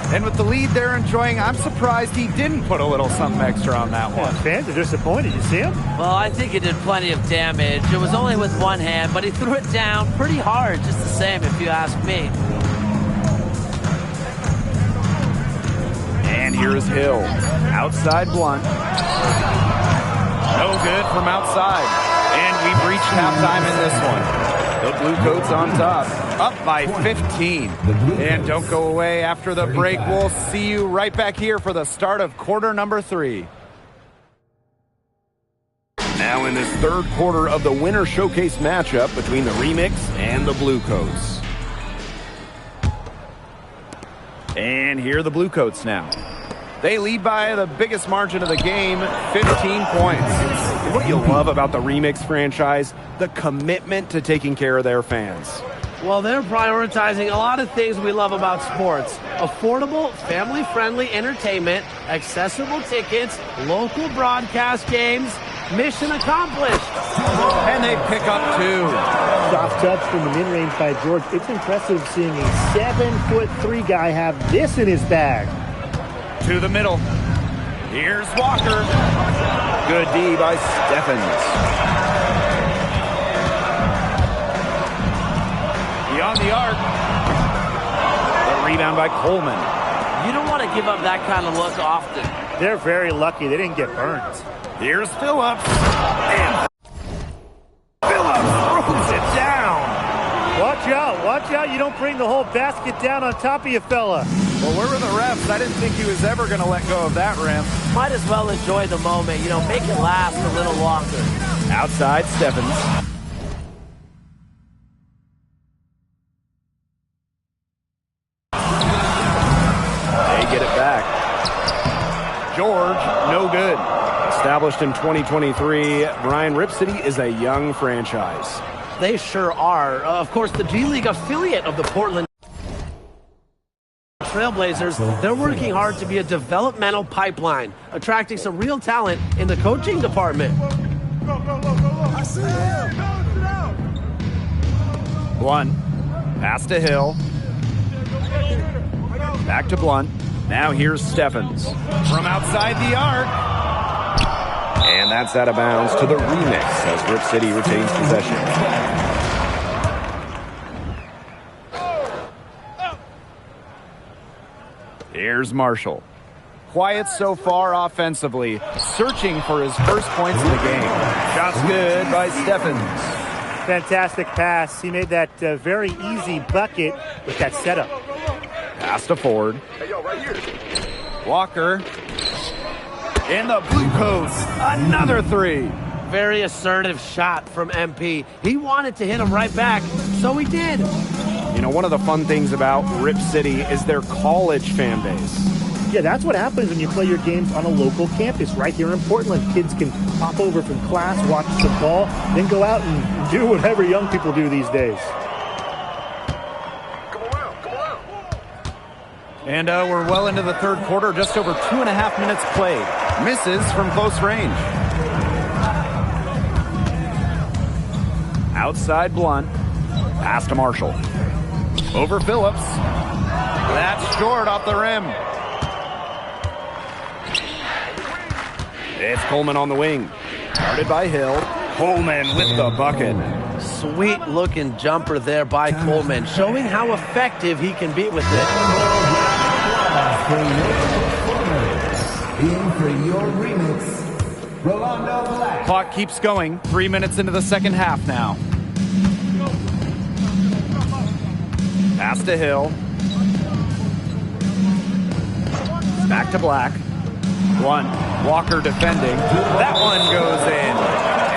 And with the lead they're enjoying, I'm surprised he didn't put a little something extra on that one. Fans are disappointed. You see him? Well, I think he did plenty of damage. It was only with one hand, but he threw it down pretty hard, just the same, if you ask me. And here is Hill. Outside Blunt. No good from outside. And we've reached halftime in this one. The Bluecoats on top, up by 15. And don't go away after the break. We'll see you right back here for the start of quarter number 3. Now in this third quarter of the Winter Showcase matchup between the Remix and the Bluecoats. And here are the Bluecoats now. They lead by the biggest margin of the game, 15 points. What you love about the Remix franchise, the commitment to taking care of their fans. Well, they're prioritizing a lot of things we love about sports. Affordable, family-friendly entertainment, accessible tickets, local broadcast games. Mission accomplished. And they pick up 2. Soft touch from the mid-range by George. It's impressive seeing a 7'3" guy have this in his bag. To the middle. Here's Walker. Good D by Stephens. Beyond the arc. The rebound by Coleman. You don't want to give up that kind of look often. They're very lucky they didn't get burned. Here's Phillips. And Phillips throws it down. Watch out. You don't bring the whole basket down on top of you, fella. Well, where were the refs? I didn't think he was ever going to let go of that rim. Might as well enjoy the moment, make it last a little longer. Outside, Stephens. They get it back. George, no good. Established in 2023, Brian Rip City is a young franchise. They sure are. Of course, the G League affiliate of the Portland Trailblazers, they're working hard to be a developmental pipeline, attracting some real talent in the coaching department. Blunt, pass to Hill. Back to Blunt. Now here's Stephens. From outside the arc. And that's out of bounds to the Remix as Rip City retains possession. Here's Marshall. Quiet so far offensively, searching for his first points of the game. Shots good by Stephens. Fantastic pass. He made that very easy bucket with that setup. Pass to Ford. Walker. In the Bluecoats, another 3. Very assertive shot from MP. He wanted to hit him right back, so he did. One of the fun things about Rip City is their college fan base. Yeah, that's what happens when you play your games on a local campus right here in Portland. Kids can pop over from class, watch some ball, then go out and do whatever young people do these days. And we're well into the third quarter, just over 2.5 minutes played. Misses from close range. Outside Blunt. Pass to Marshall. Over Phillips. That's short off the rim. It's Coleman on the wing. Guarded by Hill. Coleman with the bucket. Sweet looking jumper there by Coleman, showing how effective he can be with it. In for your remix, Rolando Black. Clock keeps going. 3 minutes into the second half now. Pass to Hill. Back to Black. Blunt. Walker defending. That one goes in.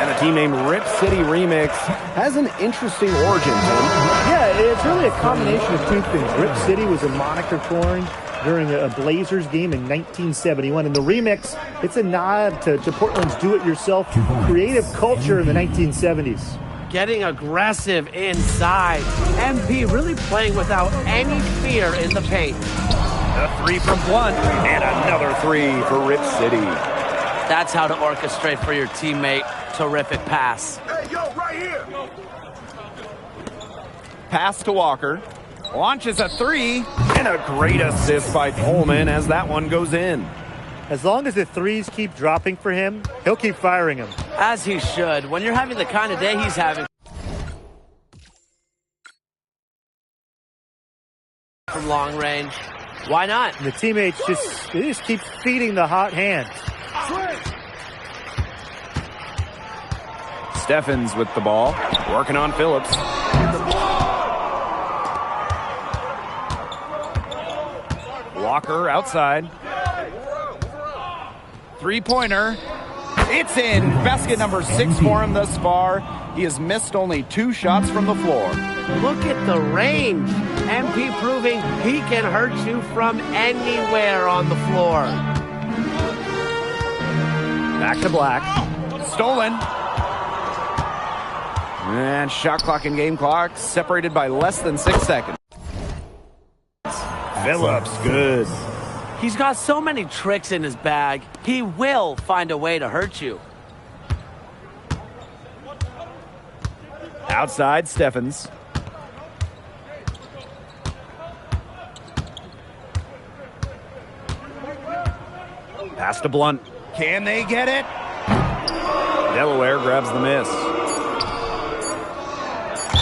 And the team named Rip City Remix has an interesting origin, Tim. Yeah, it's really a combination of two things. Rip City was a moniker coin during a Blazers game in 1971, and the Remix It's a nod to Portland's do-it-yourself creative culture in the 1970s. Getting aggressive inside. MP really playing without any fear in the paint. A three from Blunt, and another three for Rip City. That's how to orchestrate for your teammate. Terrific pass. Hey, yo, right here. Pass to Walker. Launches a three, and a great assist by Coleman as that one goes in. As long as the threes keep dropping for him, he'll keep firing them. As he should. When you're having the kind of day he's having from long range, why not? And the teammates just keep feeding the hot hand. Steffens with the ball, working on Phillips. Walker outside. Three-pointer. It's in. Basket number 6 for him thus far. He has missed only 2 shots from the floor. Look at the range. MP proving he can hurt you from anywhere on the floor. Back to Black. Stolen. And shot clock and game clock separated by less than 6 seconds. Phillips, good. He's got so many tricks in his bag, he will find a way to hurt you. Outside, Steffens. Pass to Blunt. Can they get it? Delaware grabs the miss.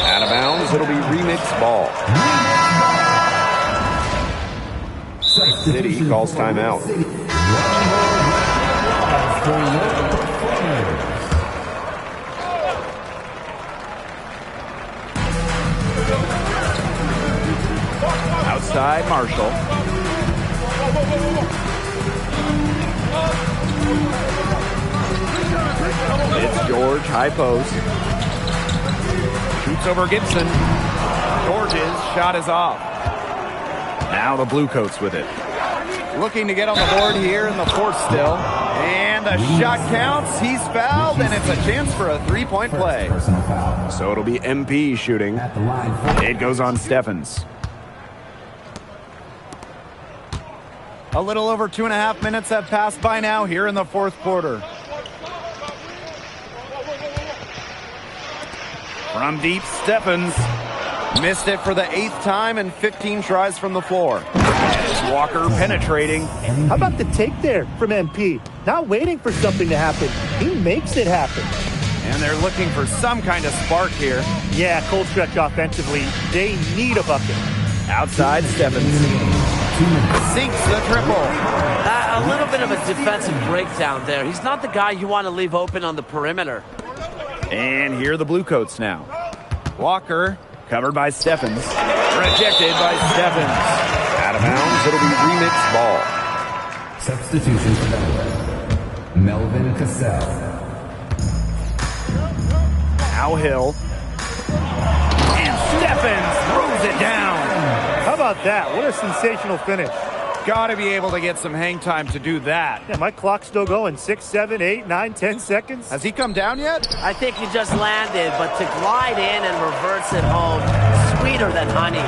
Out of bounds, it'll be remixed ball. City calls timeout. Outside, Marshall. It's George, high post. Shoots over Gibson. George's shot is off. Now the Bluecoats with it. Looking to get on the board here in the fourth still. And the shot counts. He's fouled, and it's a chance for a three-point play. So it'll be MP shooting. It goes on Steffens. A little over 2.5 minutes have passed by now here in the fourth quarter. From deep, Steffens. Missed it for the 8th time and 15 tries from the floor. As Walker penetrating. How about the take there from MP? Not waiting for something to happen. He makes it happen. And they're looking for some kind of spark here. Yeah, cold stretch offensively. They need a bucket. Outside, Steffens. Sinks the triple. A little bit of a defensive breakdown there. He's not the guy you want to leave open on the perimeter. And here are the Bluecoats now. Walker, covered by Steffens. Rejected by Steffens. Out of bounds, it'll be remixed ball. Substitution for Delaware. Melvin Cassell. Now Hill. And Steffens throws it down. How about that? What a sensational finish. Got to be able to get some hang time to do that. Yeah, my clock's still going. 6, 7, 8, 9, 10 seconds. Has he come down yet? I think he just landed, but to glide in and reverse it home, sweeter than honey.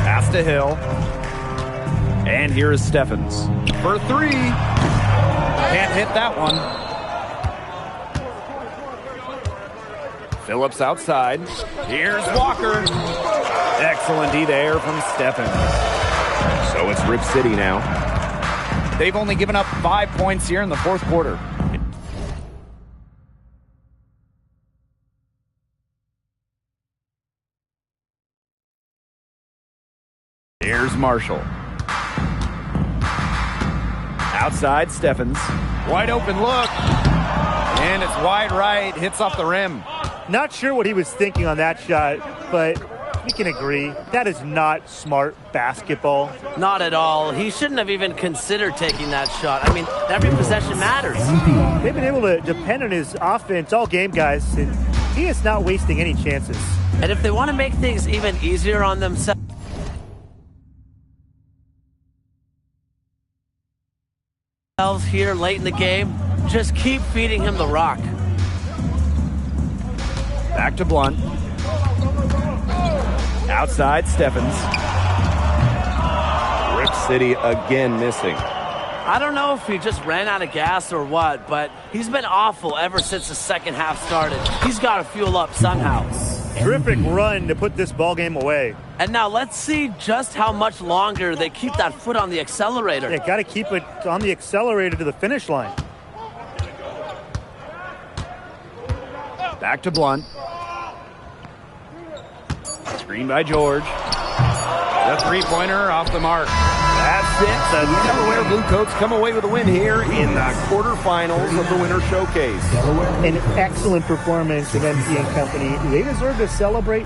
Pass to Hill. And here is Steffens. For 3. Can't hit that one. Phillips outside. Here's Walker. Excellent D there from Steffens. So it's Rip City now. They've only given up 5 points here in the fourth quarter. Here's Marshall. Outside, Steffens. Wide open look. And it's wide right. Hits off the rim. Not sure what he was thinking on that shot, but we can agree that is not smart basketball. Not at all. He shouldn't have even considered taking that shot. I mean, every possession matters. They've been able to depend on his offense all game, guys, and he is not wasting any chances. And if they want to make things even easier on themselves, themselves here late in the game, just keep feeding him the rock. Back to Blunt. Outside, Steffens. Rip City again missing. I don't know if he just ran out of gas or what, but he's been awful ever since the second half started. He's got to fuel up somehow. Terrific run to put this ball game away. And now let's see just how much longer they keep that foot on the accelerator. Yeah, got to keep it on the accelerator to the finish line. Back to Blunt. Screen by George. The three-pointer off the mark. That's it. The Delaware Bluecoats come away with a win here in the quarterfinals of the Winter Showcase. An excellent performance of MC and company. They deserve to celebrate